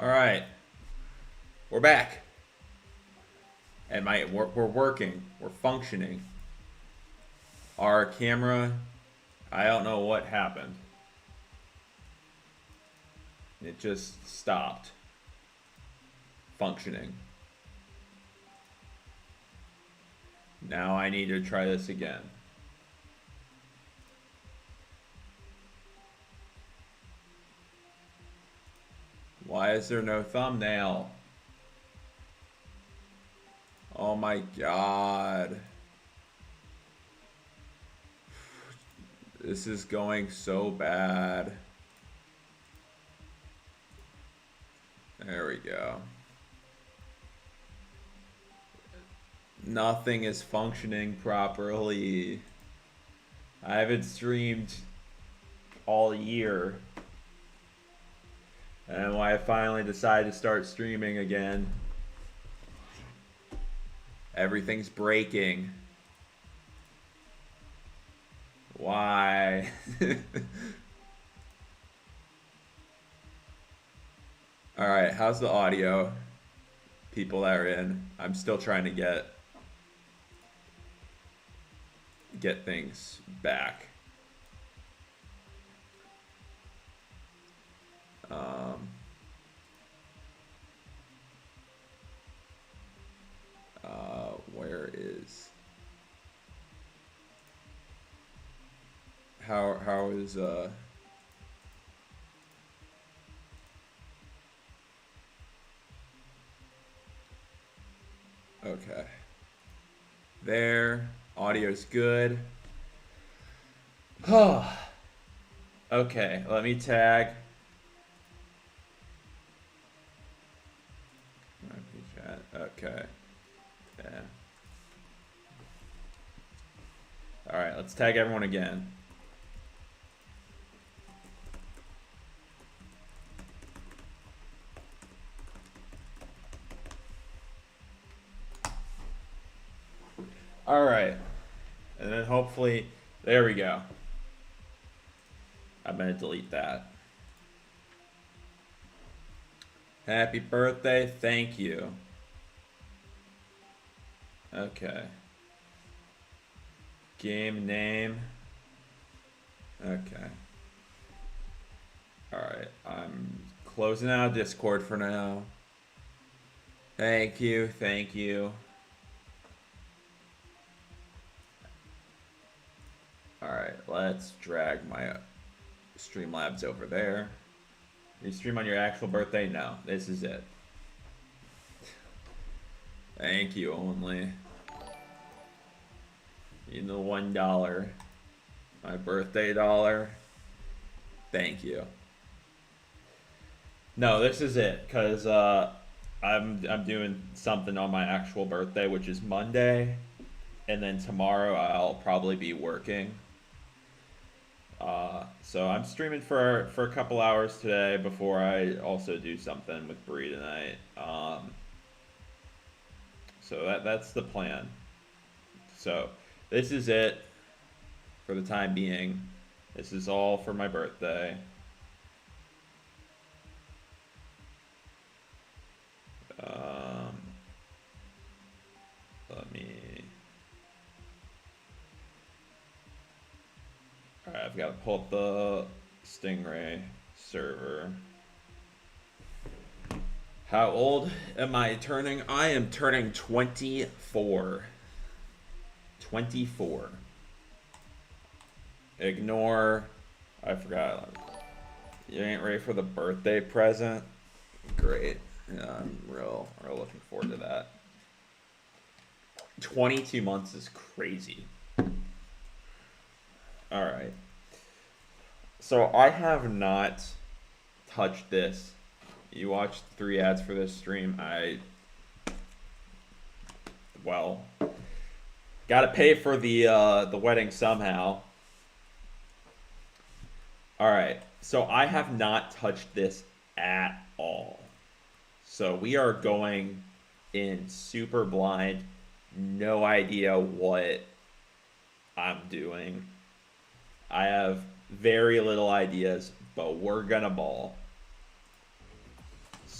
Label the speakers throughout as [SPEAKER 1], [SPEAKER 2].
[SPEAKER 1] All right, we're back, and we're working, we're functioning. Our camera, I don't know what happened. It just stopped functioning. Now I need to try this again. Why is there no thumbnail? Oh my god. This is going so bad. There we go. Nothing is functioning properly. I haven't streamed all year. And when I finally decided to start streaming again, everything's breaking. Why? Alright, how's the audio? People that are in. I'm still trying to get things back. Where is how is okay. There, audio's good. Okay, let me tag. Okay. Yeah. Alright, let's tag everyone again. Alright. And then hopefully, there we go. I'm gonna delete that. Happy birthday, thank you. Okay. Game name. Okay. Alright, I'm closing out Discord for now. Thank you, thank you. Alright, let's drag my Streamlabs over there. You stream on your actual birthday? No, this is it. Thank you only. You know, $1. My birthday dollar. Thank you. No, this is it, cause I'm doing something on my actual birthday, which is Monday, and then tomorrow I'll probably be working. So I'm streaming for a couple hours today before I also do something with Bree tonight. So that's the plan. So this is it for the time being. This is all for my birthday. Let me. Alright, I've got to pull up the Stingray server. How old am I turning? I am turning 24. 24. Ignore. I forgot. You ain't ready for the birthday present? Great. Yeah, I'm real looking forward to that. 22 months is crazy. Alright. So I have not touched this. You watched 3 ads for this stream. Well, gotta pay for the wedding somehow. Alright, so I have not touched this at all. So we are going in super blind, no idea what I'm doing. I have very little ideas, but we're gonna ball.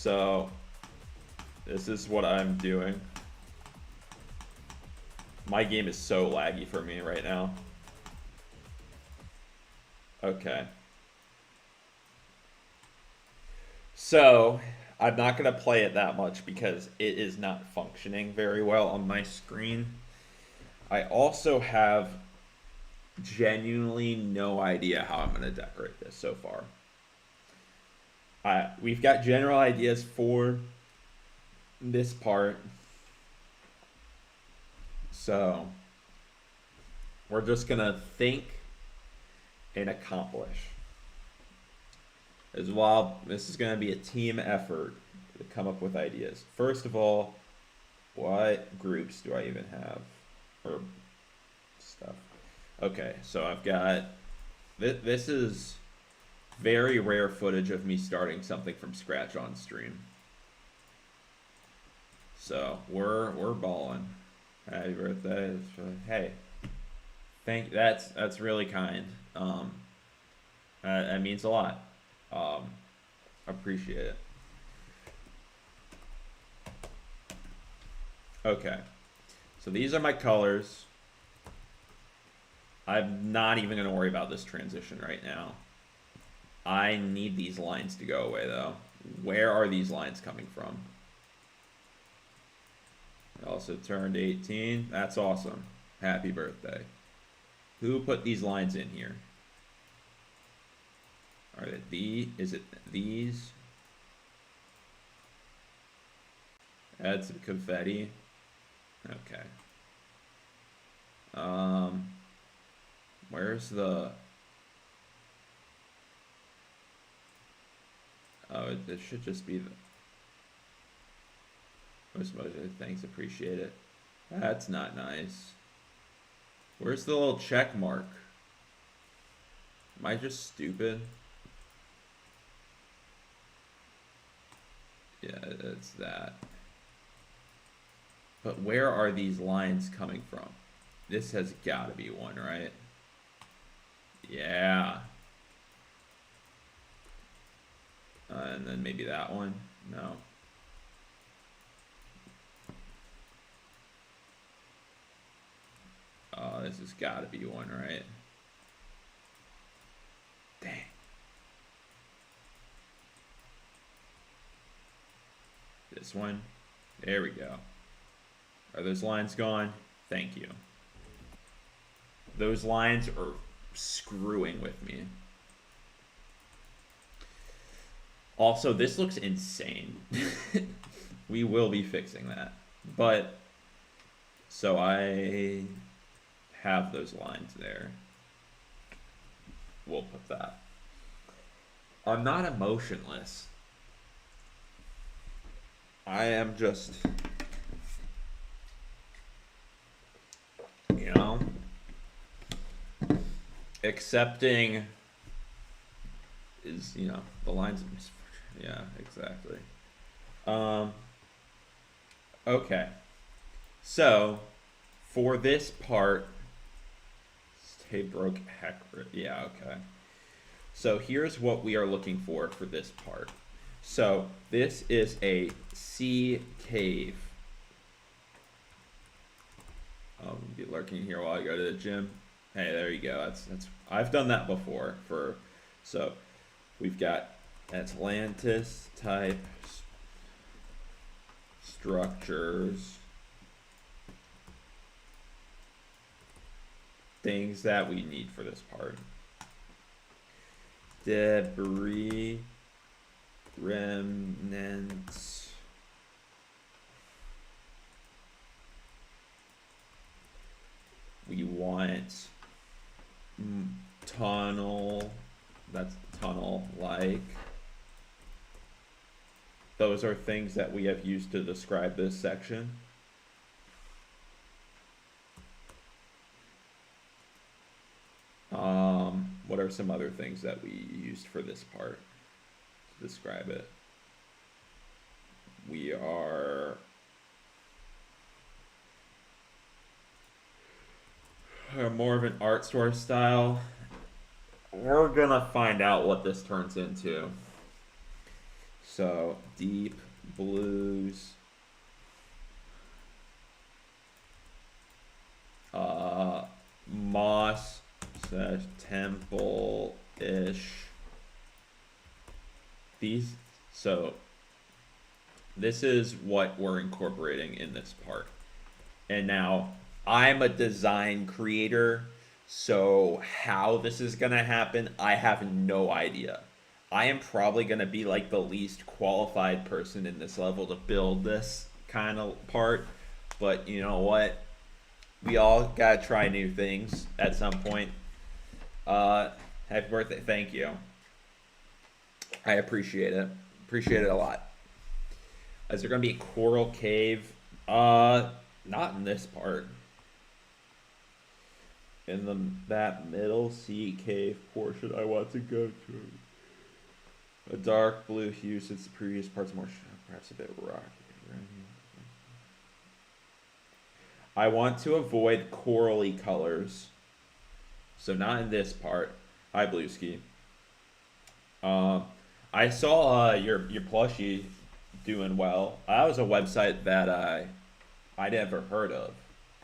[SPEAKER 1] So this is what I'm doing. My game is so laggy for me right now. Okay. So I'm not going to play it that much because it is not functioning very well on my screen. I also have genuinely no idea how I'm going to decorate this so far. We've got general ideas for this part. So we're just going to think and accomplish. As well, this is going to be a team effort to come up with ideas. First of all, what groups do I even have? Or stuff. Okay, so I've got... This is very rare footage of me starting something from scratch on stream. So, we're balling. Happy birthday. Hey. That's really kind. That means a lot. Appreciate it. Okay. So these are my colors. I'm not even going to worry about this transition right now. I need these lines to go away, though. Where are these lines coming from? I also turned 18. That's awesome. Happy birthday. Who put these lines in here? Are it is it these? Add some confetti. Okay. Where's the... Oh, it should just be the... Most thanks, appreciate it. That's not nice. Where's the little check mark? Am I just stupid? Yeah, it's that. But where are these lines coming from? This has got to be one, right? Yeah. And then maybe that one? No. Oh, this has got to be one, right? Dang. This one. There we go. Are those lines gone? Thank you. Those lines are screwing with me. Also, this looks insane. We will be fixing that. But, so I have those lines there. We'll put that. I'm not emotionless. I am just, you know, accepting is, you know, the lines of misfortune. Yeah, exactly. Okay. So, for this part, stay broke heck. Yeah, okay. So here's what we are looking for this part. So this is a sea cave. I'll be lurking here while I go to the gym. Hey, there you go. That's I've done that before. So we've got Atlantis type structures, things that we need for this part. Debris, remnants, we want tunnel, that's tunnel like. Those are things that we have used to describe this section. What are some other things that we used for this part to describe it? We are more of an art store style. We're gonna find out what this turns into. So deep blues, moss slash temple-ish. These, so this is what we're incorporating in this part. And now I'm a design creator, so how this is gonna happen, I have no idea. I am probably gonna be like the least qualified person in this level to build this kind of part, but you know what? We all gotta try new things at some point. Happy birthday! Thank you. I appreciate it. Appreciate it a lot. Is there gonna be a coral cave? Not in this part. In that middle sea cave portion, I want to go to. A dark blue hue since the previous parts more perhaps a bit rocky. I want to avoid corally colors, so not in this part. Hi, Blueski. I saw your plushie doing well. That was a website that I never heard of,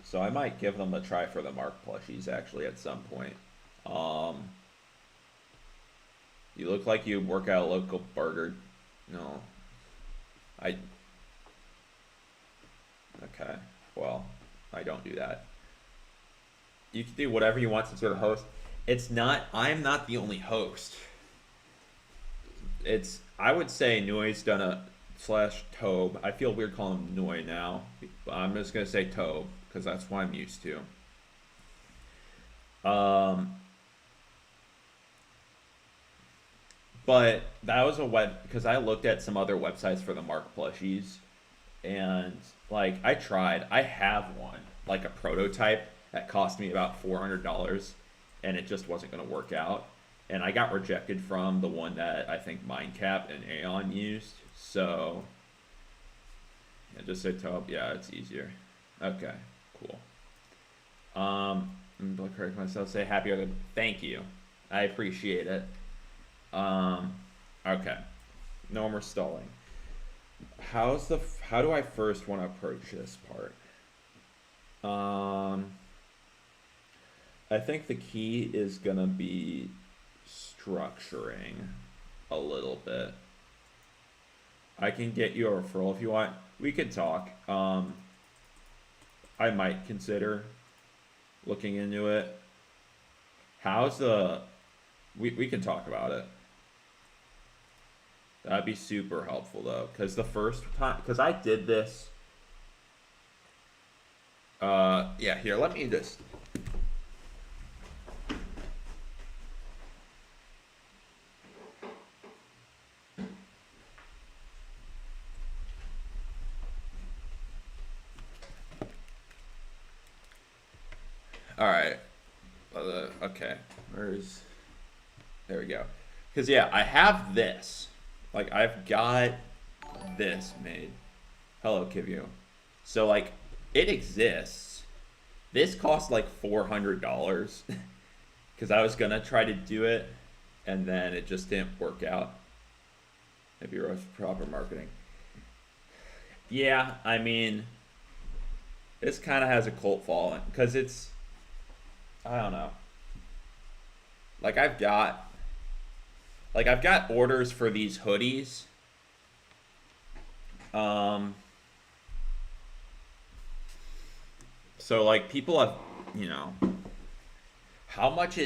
[SPEAKER 1] so I might give them a try for the Mark plushies actually at some point. You look like you work at a local burger. No, I. Okay, well, I don't do that. You can do whatever you want since you're the host. It's not. I'm not the only host. It's. I would say Noy's done a slash Tobe. I feel weird calling him Noy now. But I'm just gonna say Tobe because that's what I'm used to. But that was a web because I looked at some other websites for the Mark plushies, and like I tried. I have one, like a prototype that cost me about $400, and it just wasn't going to work out. And I got rejected from the one that I think Mindcap and Aeon used. So yeah, just say Tobe. Yeah, it's easier. Okay, cool. I'm gonna correct myself. Say happy other. Thank you. I appreciate it. Okay. No more stalling. How do I first want to approach this part? I think the key is gonna be structuring a little bit. I can get you a referral if you want. We could talk. I might consider looking into it. How's the... We can talk about it. That'd be super helpful though, because the first time, because I did this. Yeah, here, let me just. All right. Okay. Where's... There we go. Because, yeah, I have this. Like, I've got this made. Hello, Kivyu. So, like, it exists. This cost, like, $400. Because I was going to try to do it, and then it just didn't work out. Maybe proper marketing. Yeah, I mean, this kind of has a cult following. Because it's... I don't know. Like, I've got orders for these hoodies. So like people have, you know, how much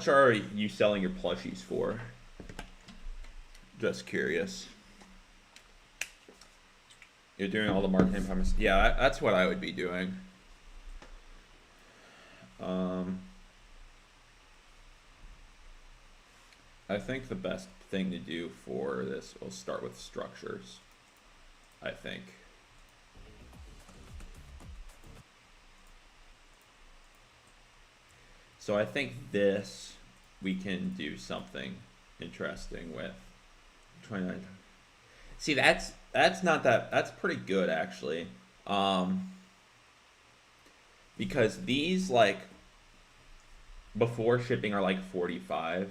[SPEAKER 1] are you selling your plushies for? Just curious. You're doing all the marketing promises. Yeah, that's what I would be doing. I think the best thing to do for this, we'll start with structures, I think. So I think this, we can do something interesting with. 29. See, that's not that, that's pretty good actually. Because these like, before shipping are like 45.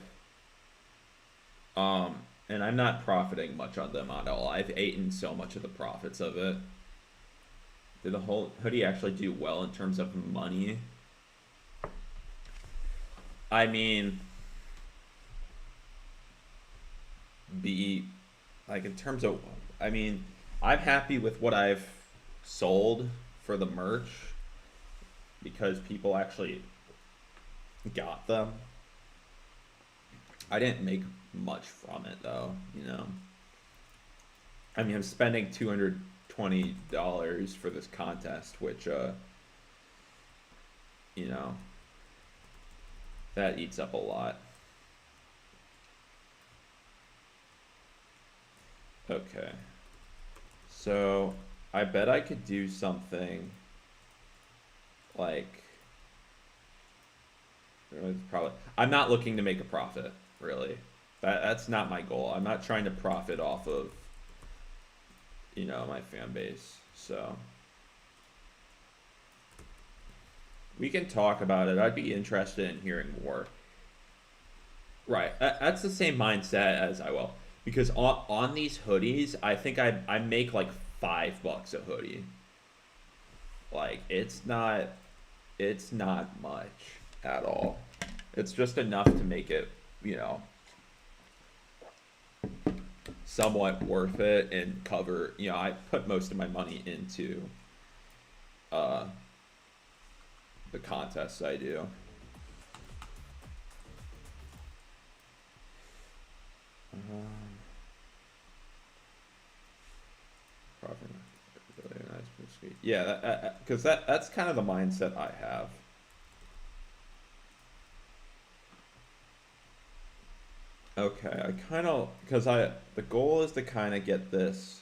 [SPEAKER 1] And I'm not profiting much on them at all. I've eaten so much of the profits of it. Did the whole hoodie actually do well in terms of money? I mean, like in terms of, I mean, I'm happy with what I've sold for the merch because people actually got them. I didn't make much from it though, you know. I mean, I'm spending $220 for this contest, which, you know, that eats up a lot. Okay. So, I bet I could do something like, probably, I'm not looking to make a profit, really. That's not my goal. I'm not trying to profit off of, you know, my fan base. So we can talk about it. I'd be interested in hearing more. Right. That's the same mindset as I will. Because on these hoodies, I think I make like $5 a hoodie. Like it's not much at all. It's just enough to make it, you know, somewhat worth it and cover, you know, I put most of my money into uh the contests I do. Profit, really nice, yeah, because that's kind of the mindset I have. Okay, I kind of, because the goal is to kind of get this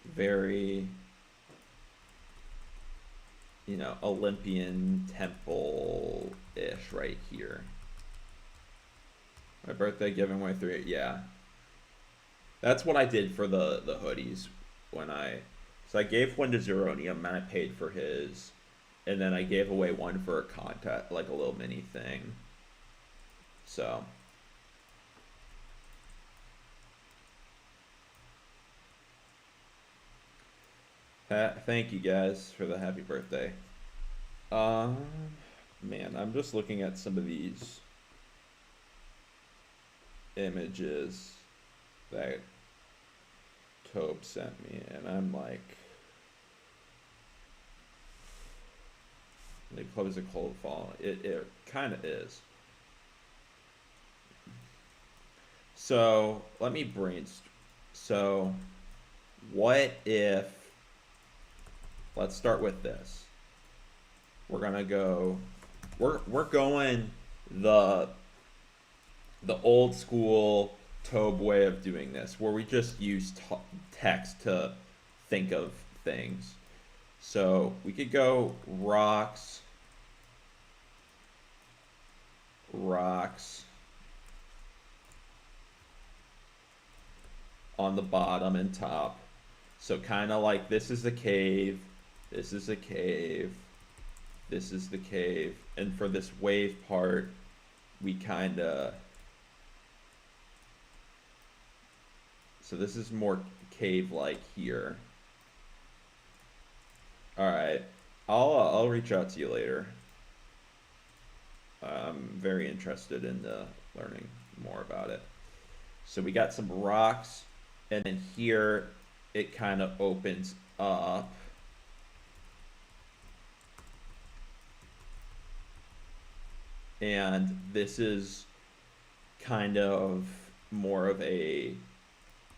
[SPEAKER 1] very, you know, Olympian temple-ish right here. My birthday giving away 3, yeah. That's what I did for the hoodies when so I gave one to Zeronium and I paid for his, and then I gave away one for a contest, like a little mini thing. So. Thank you guys for the happy birthday. Man, I'm just looking at some of these images that Tobe sent me, and I'm like, the club is a cold fall. It kind of is. So let me brainstorm. So what if, let's start with this. We're gonna go, we're going the old school Tobe way of doing this, where we just use text to think of things. So we could go rocks on the bottom and top. So kind of like this is the cave, this is the cave, this is the cave, and for this wave part, we kind of, so this is more cave-like here. All right, I'll reach out to you later. I'm very interested in learning more about it. So we got some rocks, and then here it kind of opens up. And this is kind of more of a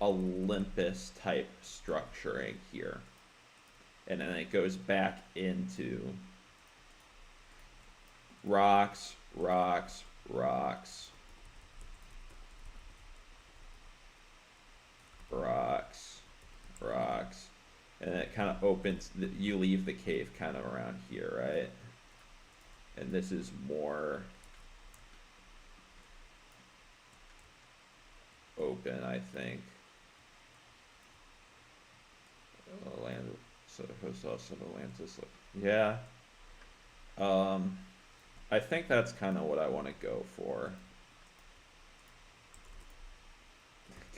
[SPEAKER 1] Olympus type structuring here. And then it goes back into rocks, rocks, rocks, rocks, rocks, and it kind of opens, you leave the cave kind of around here, right? And this is more open, I think. Land, so host also Atlantis. Yeah. I think that's kind of what I want to go for.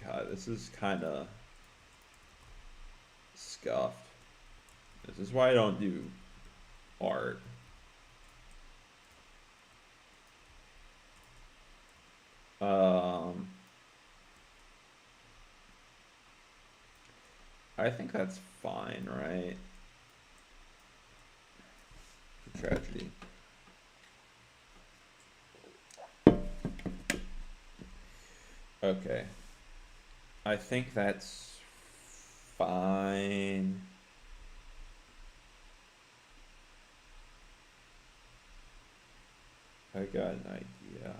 [SPEAKER 1] God, this is kind of scuffed. This is why I don't do art. I think that's fine, right? Tragedy. Okay. I think that's fine. I got an idea.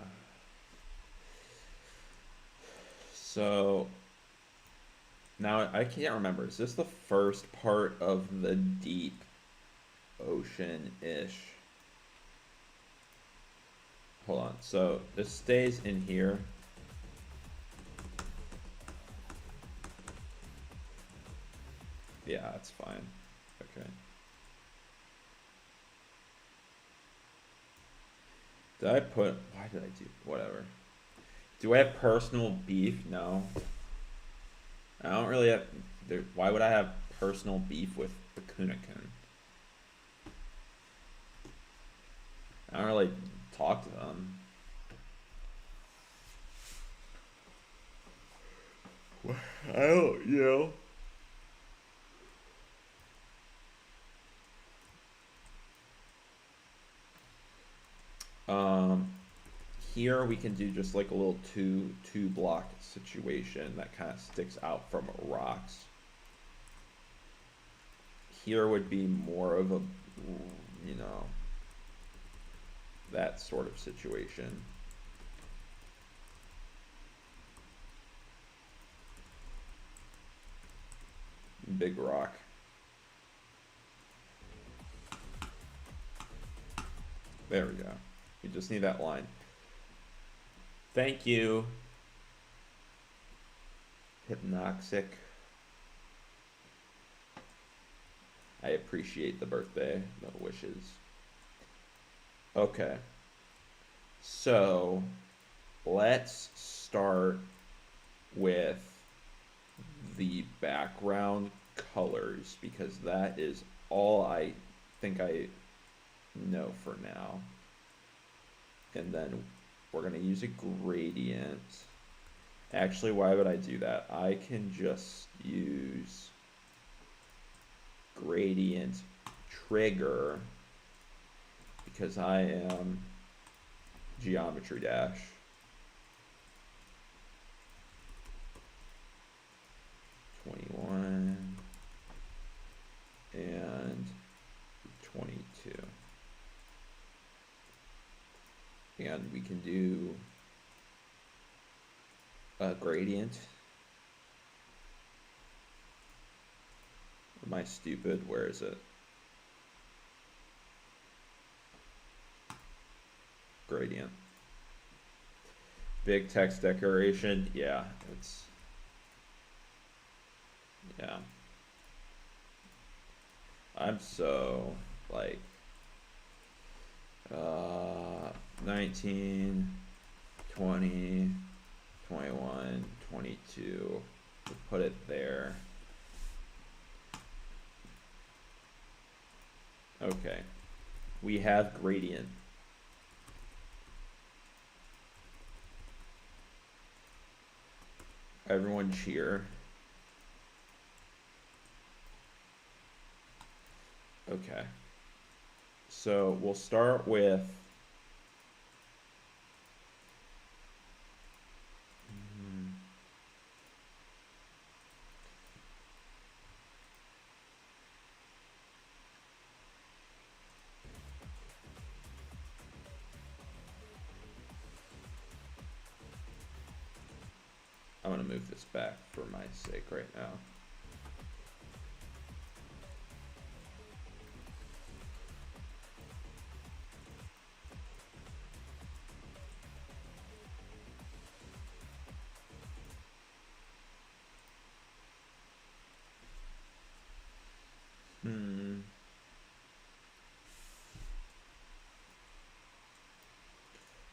[SPEAKER 1] So now I can't remember. Is this the first part of the deep ocean-ish? Hold on. So this stays in here. Yeah, that's fine. Okay. Did I put... Why did I do... Whatever. Do I have personal beef? No. I don't really have... Why would I have personal beef with the Kunakun? I don't really talk to them. I don't, you know. Here we can do just like a little two block situation that kind of sticks out from rocks. Here would be more of a, you know, that sort of situation. Big rock. There we go. We just need that line. Thank you. Hypnoxic. I appreciate the birthday, the wishes. Okay. So let's start with the background colors because that is all I think I know for now. And then we're going to use a gradient. Actually, why would I do that? I can just use gradient trigger because I am geometry dash. (21) and 22. And we can do a gradient. Am I stupid? Where is it? Gradient. Big text decoration. Yeah, it's... Yeah. I'm so, like... 19, 20, 21, 22. We'll put it there. Okay. We have gradient. Everyone cheer. Okay. So we'll start with I'm going to move this back for my sake right now.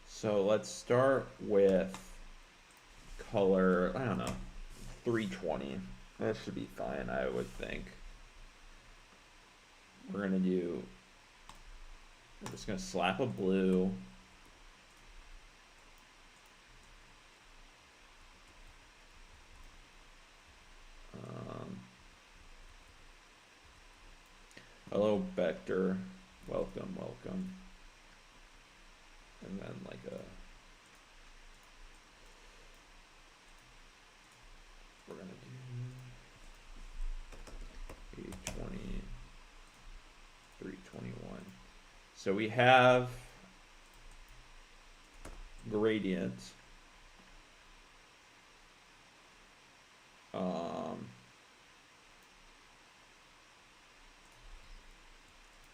[SPEAKER 1] So let's start with color, I don't know. 320. That should be fine, I would think. We're just gonna slap a blue. Hello, Vector. Welcome, welcome. And then like we're gonna do 820, 321. So we have gradient.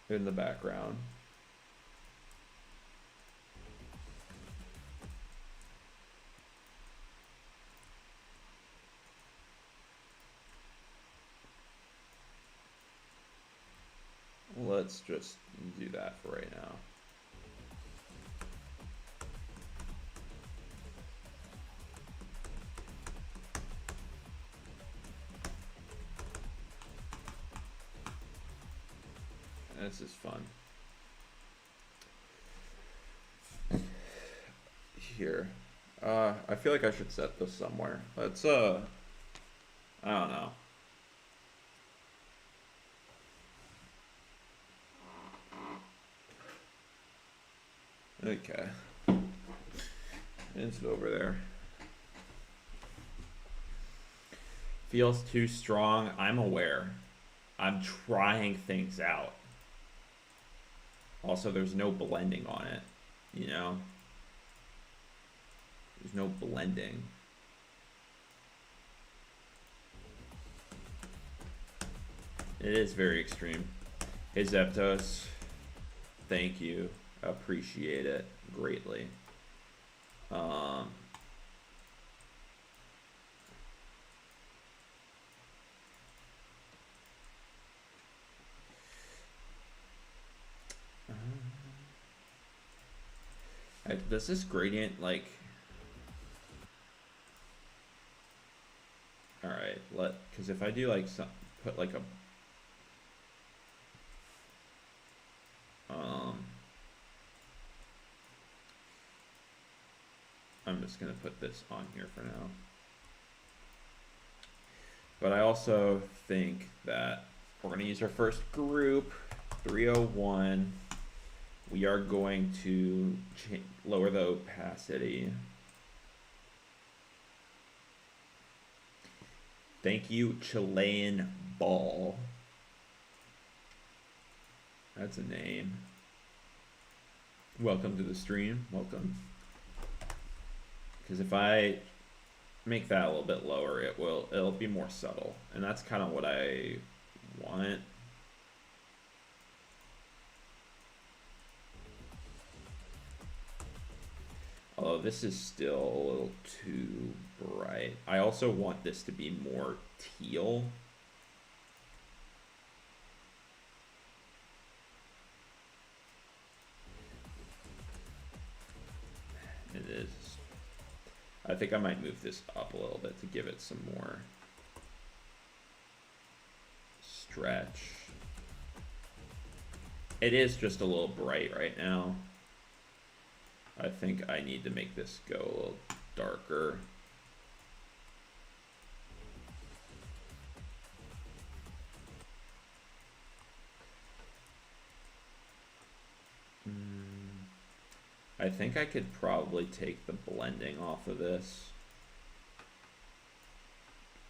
[SPEAKER 1] In the background. Let's just do that for right now. This is fun. Here. I feel like I should set this somewhere. Let's, I don't know. Okay. It's over there. Feels too strong. I'm aware. I'm trying things out. Also, there's no blending on it, you know? There's no blending. It is very extreme. Hey, Zeptos. Thank you. Appreciate it greatly. Does this gradient like? All right, because if I do like put like a I'm just gonna put this on here for now. But I also think that we're gonna use our first group, 301. We are going to lower the opacity. Thank you, Chilean Ball. That's a name. Welcome to the stream. Welcome. Because if I make that a little bit lower, it'll be more subtle, and that's kind of what I want. Although this is still a little too bright. I also want this to be more teal. It is. I think I might move this up a little bit to give it some more stretch. It is just a little bright right now. I think I need to make this go a little darker. I think I could probably take the blending off of this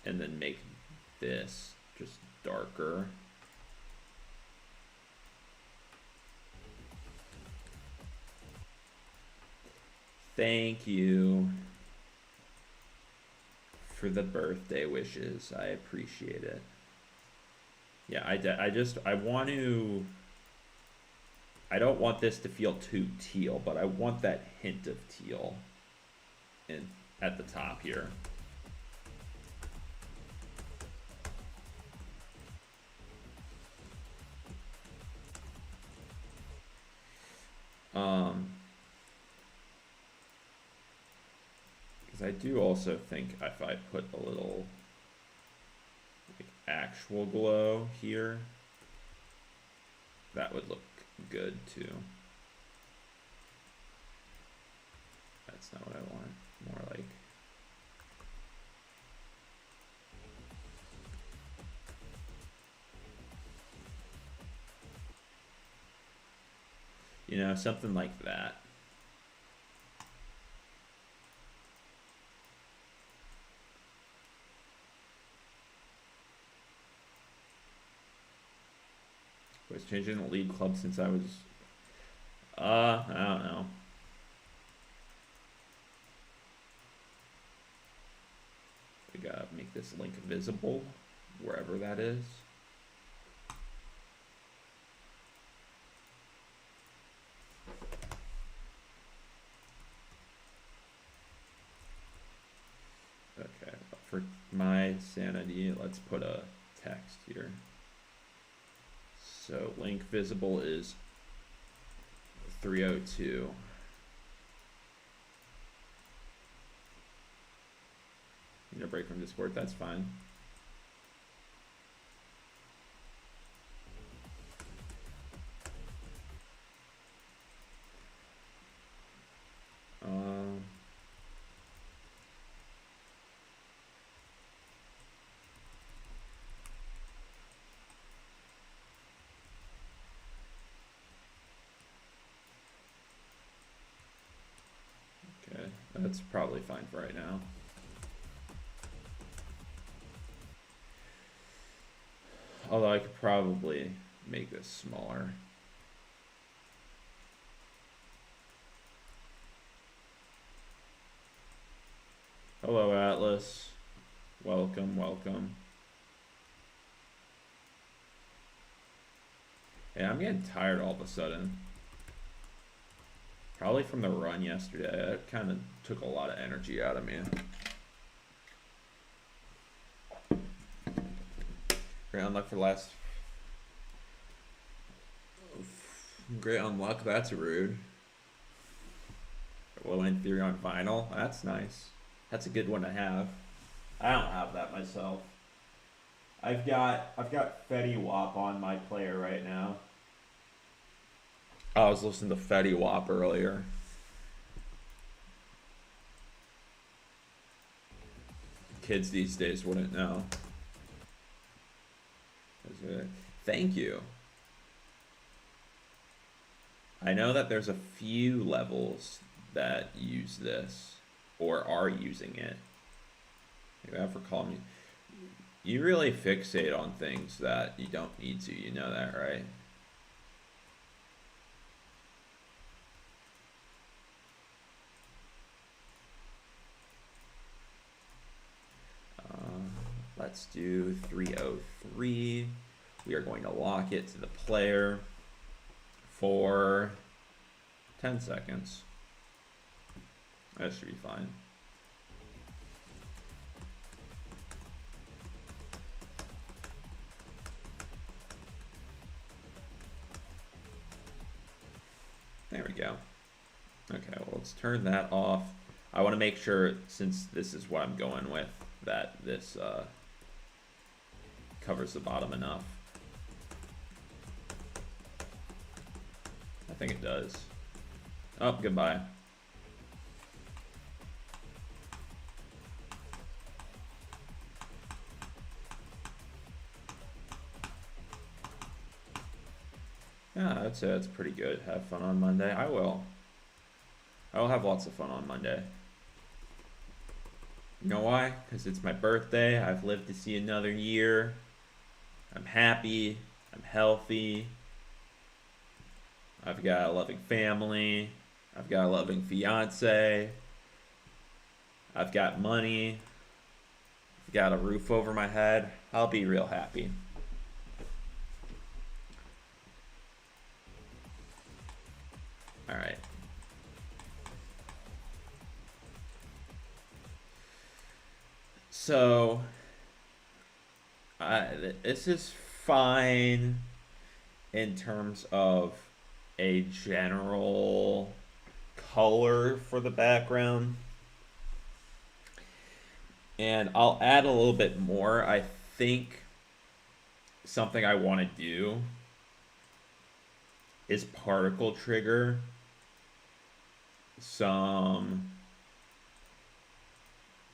[SPEAKER 1] and then make this just darker. Thank you for the birthday wishes. I appreciate it. Yeah, I don't want this to feel too teal, but I want that hint of teal at the top here. Because I do also think if I put a little actual glow here, that would look good too. That's not what I want. More like, you know, something like that. I was changing the lead club since I was, I don't know. We gotta make this link visible, wherever that is. Okay, for my sanity, let's put a text here. So link visible is 302. Need a break from Discord, that's fine. Okay, that's probably fine for right now. Although I could probably make this smaller. Hello, Atlas. Welcome, welcome. Hey, I'm getting tired all of a sudden. Probably from the run yesterday. That kind of took a lot of energy out of me. Great unluck for last. Great unluck, that's rude. Low end theory on vinyl, that's nice. That's a good one to have. I don't have that myself. I've got Fetty Wap on my player right now. I was listening to Fetty Wap earlier. Kids these days wouldn't know. Thank you. I know that there's a few levels that use this or are using it. You have for call me. You really fixate on things that you don't need to, you know that, right? Let's do 303. We are going to lock it to the player for 10 seconds. That should be fine. There we go. Okay, well, let's turn that off. I want to make sure, since this is what I'm going with, that this covers the bottom enough. I think it does. Oh, goodbye. Yeah, I'd say that's pretty good. Have fun on Monday. I will. I will have lots of fun on Monday. You know why? Because it's my birthday. I've lived to see another year. I'm happy. I'm healthy. I've got a loving family. I've got a loving fiance. I've got money. I've got a roof over my head. I'll be real happy. All right. So, this is fine in terms of a general color for the background. And I'll add a little bit more, I think, something I want to do is particle trigger some,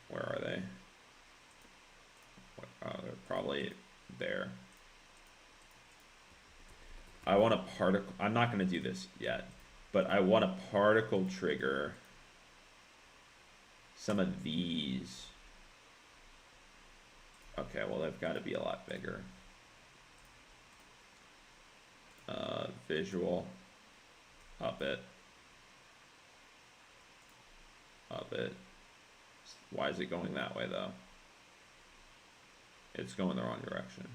[SPEAKER 1] where are they? They're probably there. I want a particle, I'm not going to do this yet, but I want a particle trigger some of these. Okay, well, they've got to be a lot bigger. Visual, up it. Why is it going that way, though? It's going the wrong direction.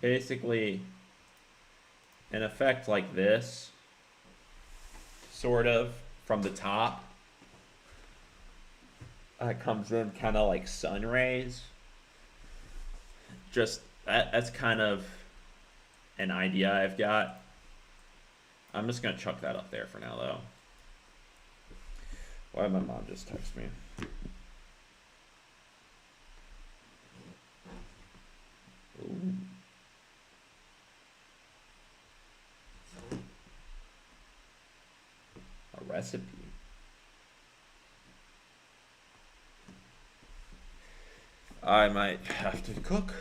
[SPEAKER 1] Basically, an effect like this, sort of, from the top, comes in kind of like sun rays. Just, that's kind of an idea I've got. I'm just going to chuck that up there for now, though. Why did my mom just text me? Ooh. A recipe. I might have to cook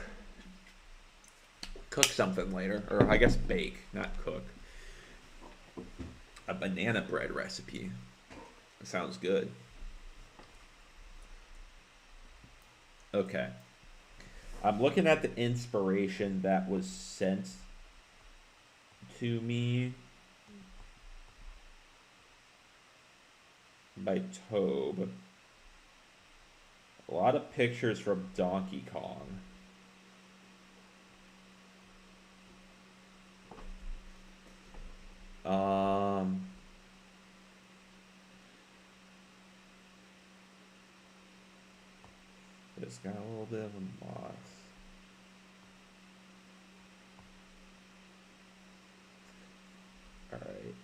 [SPEAKER 1] something later, or I guess bake, not cook. A banana bread recipe. That sounds good. Okay. I'm looking at the inspiration that was sent to me by Tobe. A lot of pictures from Donkey Kong. It's got a little bit of a moss. Alright,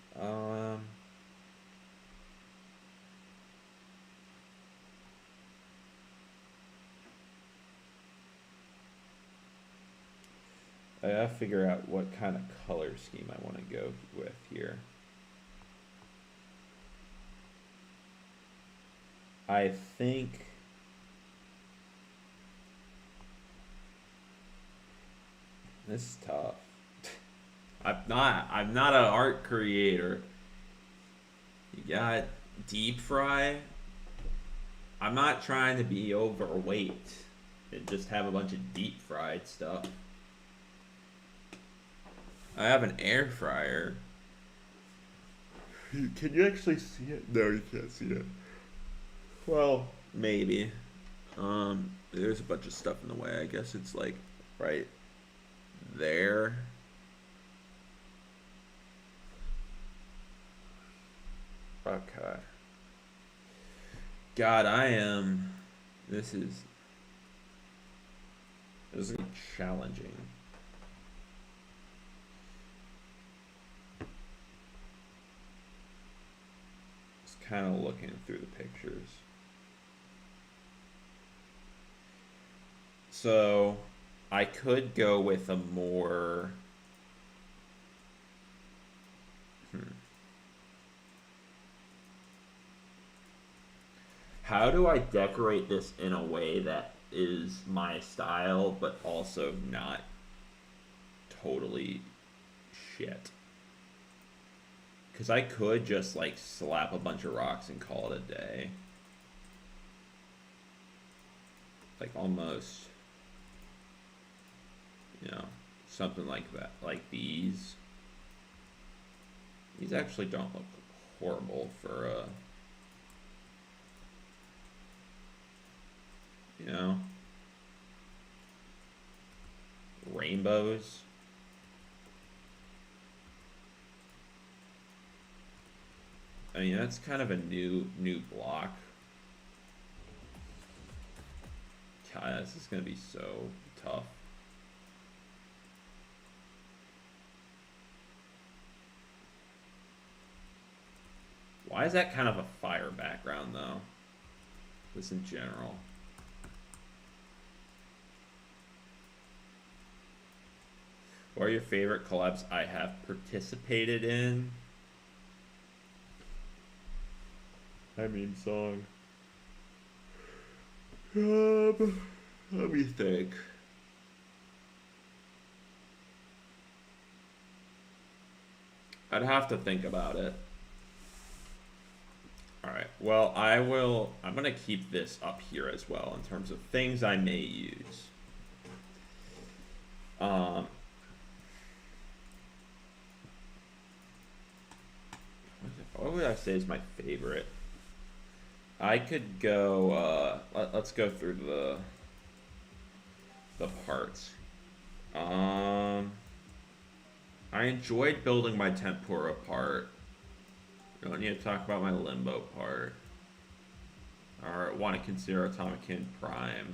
[SPEAKER 1] I gotta figure out what kind of color scheme I want to go with here. I think this is tough. I'm not an art creator. You got deep fry. I'm not trying to be overweight and just have a bunch of deep fried stuff. I have an air fryer. Can you actually see it? No, you can't see it. Well, maybe. There's a bunch of stuff in the way. I guess it's like right there. Okay. God, this is challenging. Just kind of looking through the pictures. So, I could go with a more... How do I decorate this in a way that is my style, but also not totally shit? Because I could just, like, slap a bunch of rocks and call it a day. Like, almost, you know, something like that. Like these. These actually don't look horrible for a... You know, rainbows. I mean, that's kind of a new block. God, this is gonna be so tough. Why is that kind of a fire background, though? Just in general. What are your favorite collabs I have participated in? I mean, song. Let me think. I'd have to think about it. Alright, well, I'm gonna keep this up here as well in terms of things I may use. What would I say is my favorite? I could go, let's go through the parts. I enjoyed building my tempura part. I don't need to talk about my limbo part. Alright, want to consider Atomic Kin Prime.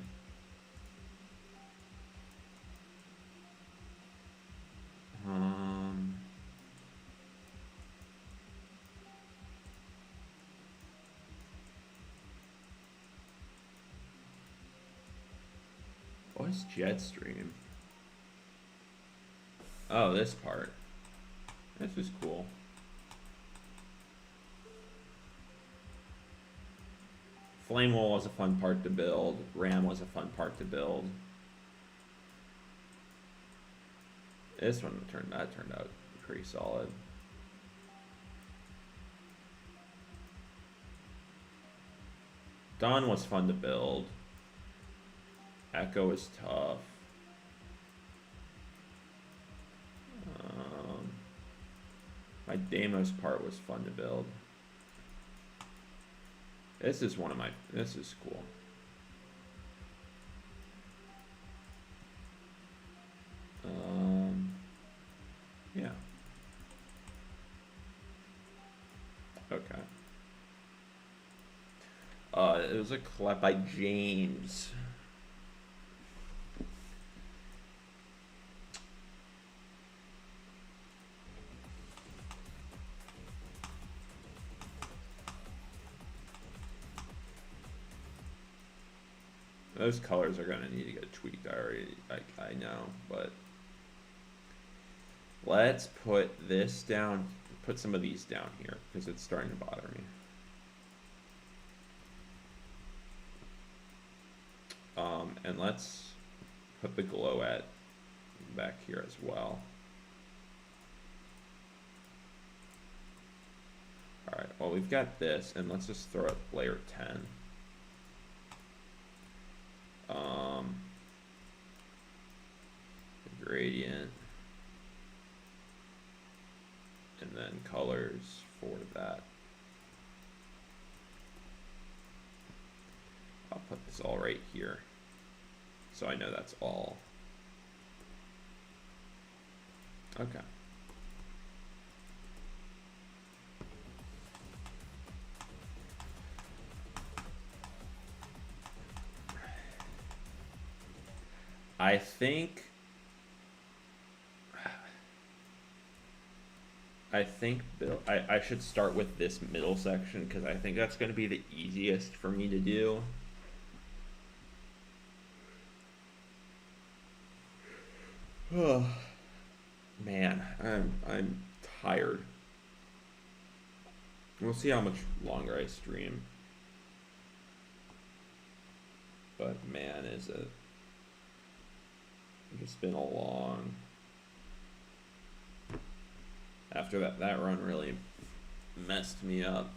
[SPEAKER 1] What is Jetstream? Oh, this part. This is cool. Flame Wall was a fun part to build. Ram was a fun part to build. This one turned out pretty solid. Dawn was fun to build. Echo is tough. My Deimos part was fun to build. This is this is cool. Yeah. Okay. It was a collab by James. Those colors are gonna need to get tweaked. I know, but let's put this down. Put some of these down here because it's starting to bother me. And let's put the glow at back here as well. All right. Well, we've got this, and let's just throw it layer 10. The gradient, and then colors for that. I'll put this all right here, so I know that's all. Okay. I think I should start with this middle section because I think that's going to be the easiest for me to do. Oh, man, I'm tired. We'll see how much longer I stream. But man, is it. It's been a long. After that run really messed me up.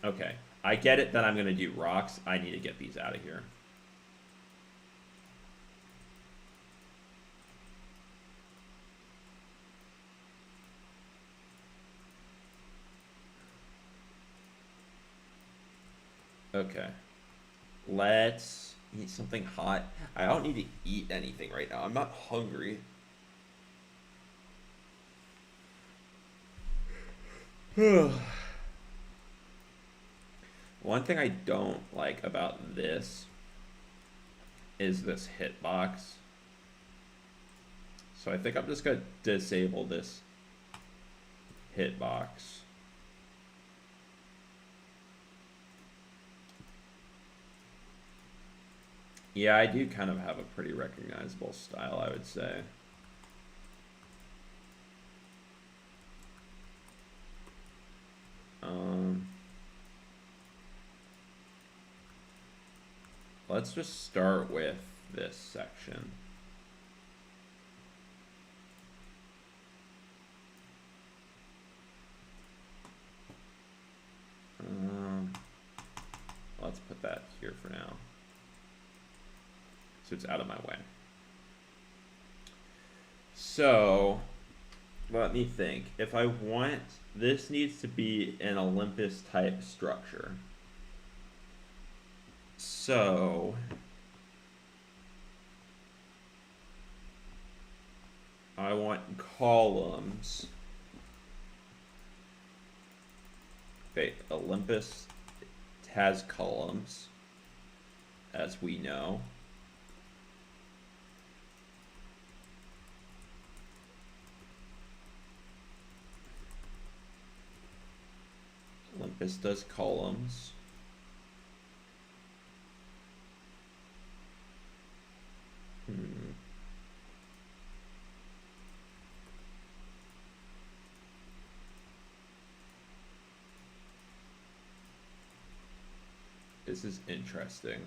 [SPEAKER 1] Okay, I get it that I'm gonna do rocks. I need to get these out of here. Okay, let's eat something hot. I don't need to eat anything right now. I'm not hungry. One thing I don't like about this is this hitbox. So I think I'm just gonna disable this hitbox. Yeah, I do kind of have a pretty recognizable style, I would say. Let's just start with this section. Let's put that here for now, so it's out of my way. So let me think. If I want, this needs to be an Olympus type structure. So I want columns. Okay, Olympus has columns, as we know. Olympus does columns. This is interesting.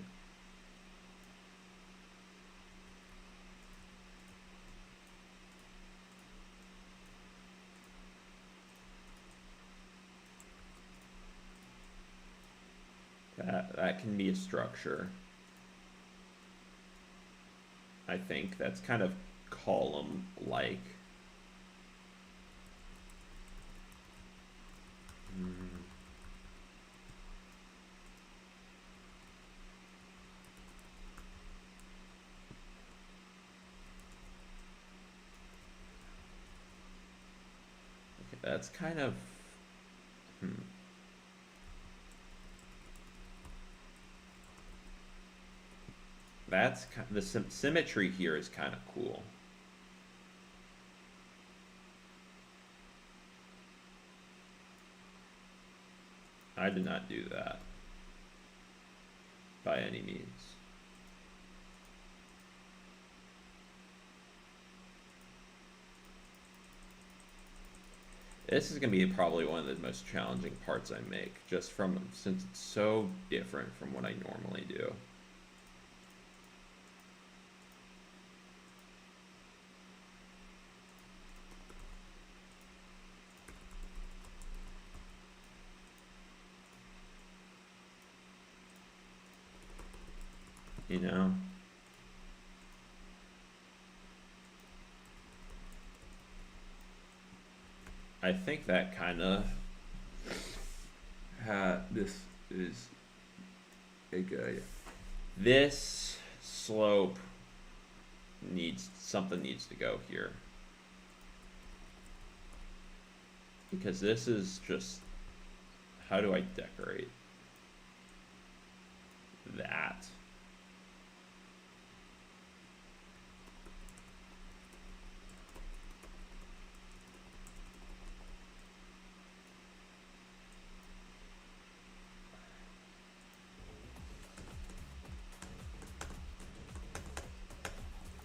[SPEAKER 1] That can be a structure. I think that's kind of column-like. Okay, that's kind of that's the symmetry here is kind of cool. I did not do that by any means. This is going to be probably one of the most challenging parts I make, just since it's so different from what I normally do. You know? I think that kind of this is a good. This slope something needs to go here, because this is just, how do I decorate that?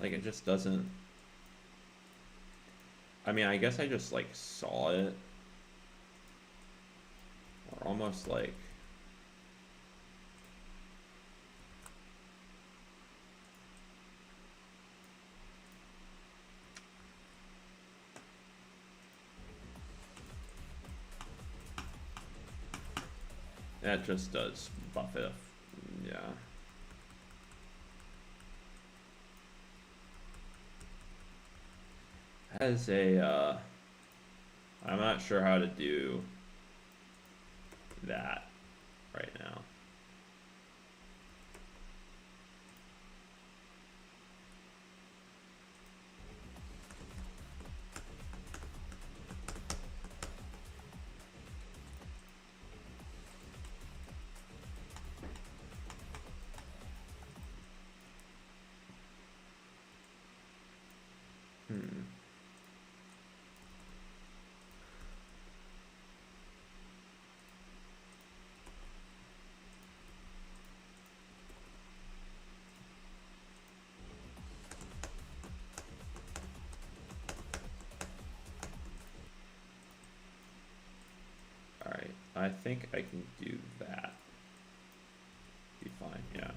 [SPEAKER 1] Like, it just doesn't. I mean, I guess I just like saw it, or almost like. That just does buff it. Yeah. As a, I'm not sure how to do that right now. think I can do that. Be fine, yeah.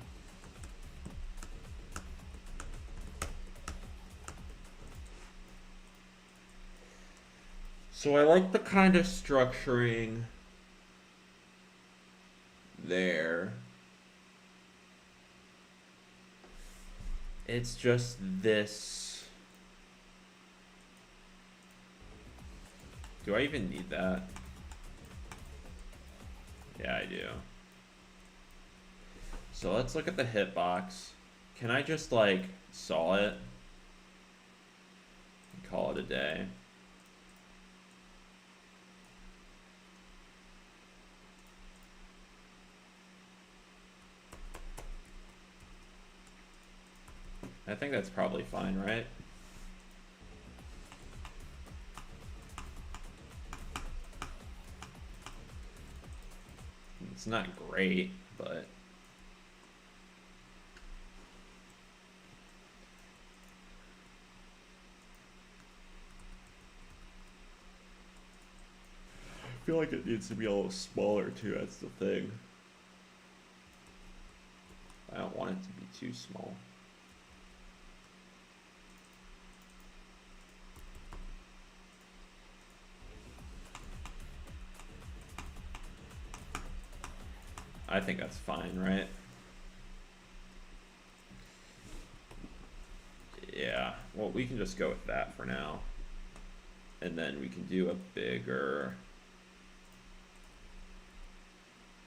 [SPEAKER 1] So I like the kind of structuring there. It's just this. Do I even need that? Yeah, I do. So let's look at the hitbox. Can I just like saw it and call it a day? I think that's probably fine, right? It's not great, but I feel like it needs to be a little smaller too, that's the thing. I don't want it to be too small. I think that's fine, right? Yeah, well, we can just go with that for now. And then we can do a bigger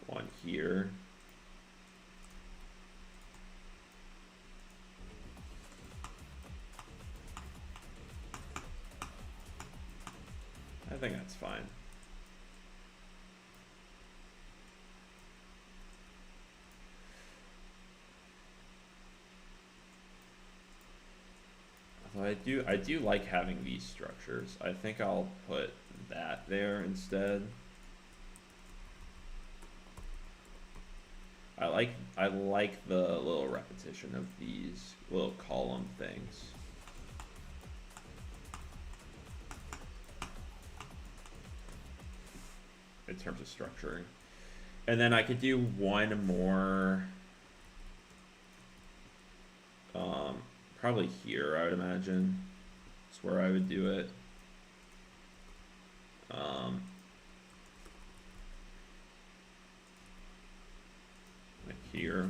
[SPEAKER 1] one here. I think that's fine. I do like having these structures. I think I'll put that there instead. I like the little repetition of these little column things. In terms of structuring. And then I could do one more probably here, I would imagine. That's where I would do it. Like here.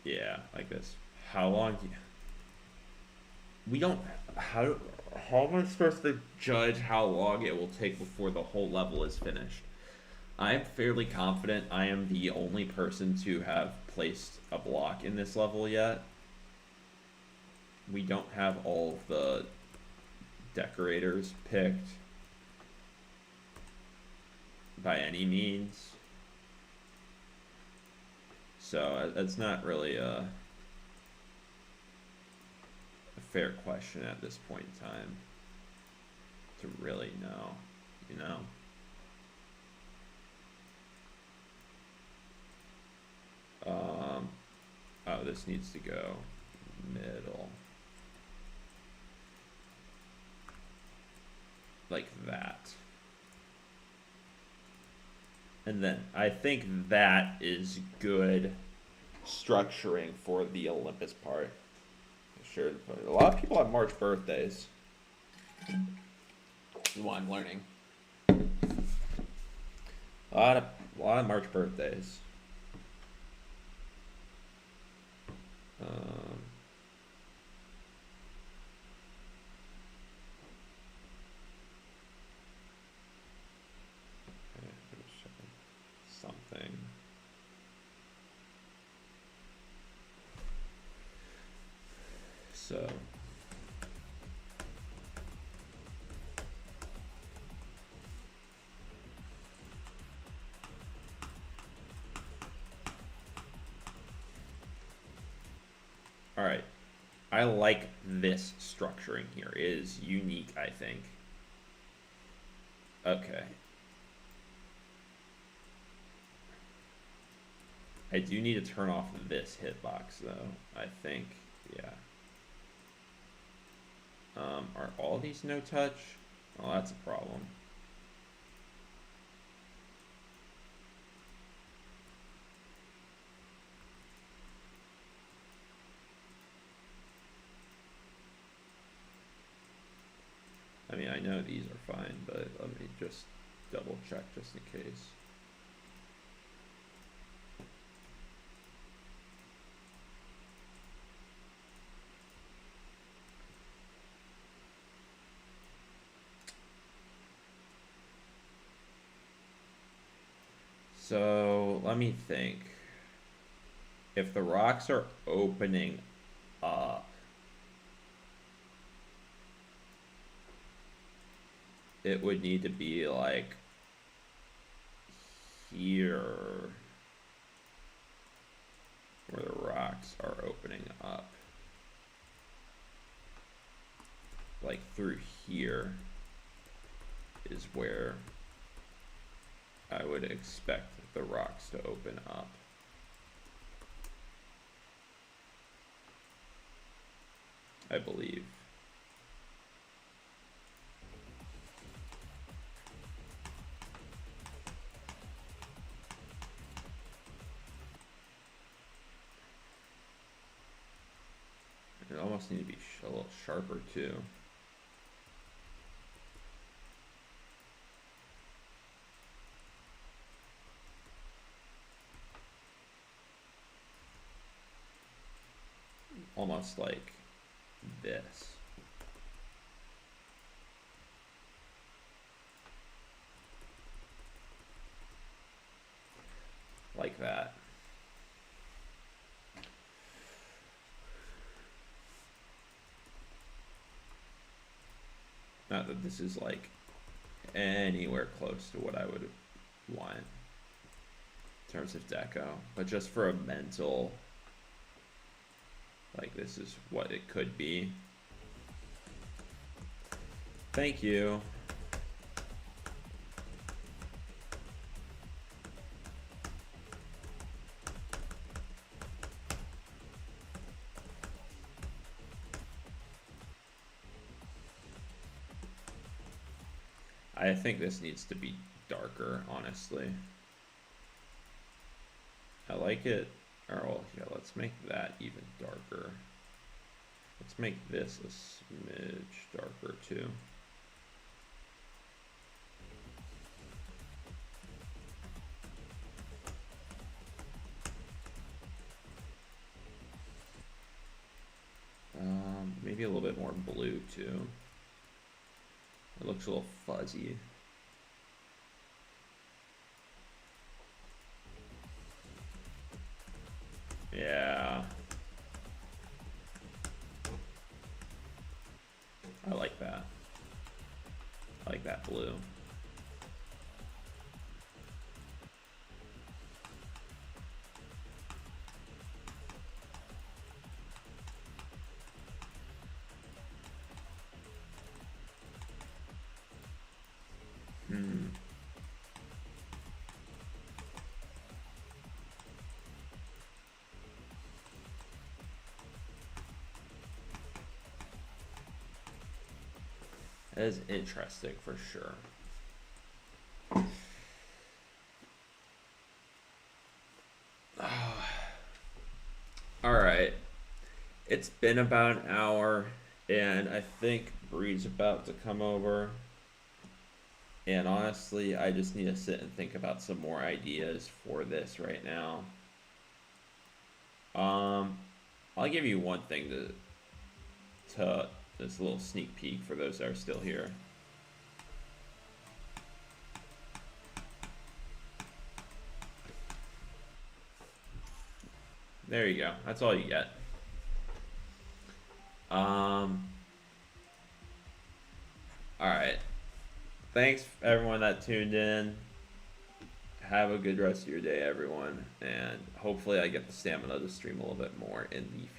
[SPEAKER 1] Yeah, like this. How long do you... We don't... How am I supposed to judge how long it will take before the whole level is finished? I'm fairly confident I am the only person to have placed a block in this level yet. We don't have all of the decorators picked by any means. So that's not really a fair question at this point in time to really know, you know? Oh, this needs to go middle. Like that. And then I think that is good structuring for the Olympus part. Sure, a lot of people have March birthdays. This is what I'm learning. A lot of March birthdays. Something. So. All right. I like this structuring here. It is unique, I think. Okay. I do need to turn off this hitbox, though. I think, yeah. Are all these no touch? Oh, that's a problem. I mean, I know these are fine, but let me just double check just in case. So let me think. If the rocks are opening up, it would need to be like here where the rocks are opening up. Like through here is where I would expect the rocks to open up. I believe. It almost need to be a little sharper too. Almost like this. Like that. Not that this is like anywhere close to what I would want in terms of deco, but just for a mental, like this is what it could be. Thank you. I think this needs to be darker, honestly. I like it. Or, well, yeah, let's make that even darker. Let's make this a smidge darker too. Maybe a little bit more blue too. It looks a little fuzzy. Yeah. I like that. I like that blue. That is interesting for sure. All right. It's been about an hour, and I think Bree's about to come over. And honestly, I just need to sit and think about some more ideas for this right now. I'll give you one thing to this little sneak peek for those that are still here. There you go. That's all you get. Alright. Thanks everyone that tuned in. Have a good rest of your day, everyone. And hopefully I get the stamina to stream a little bit more in the future.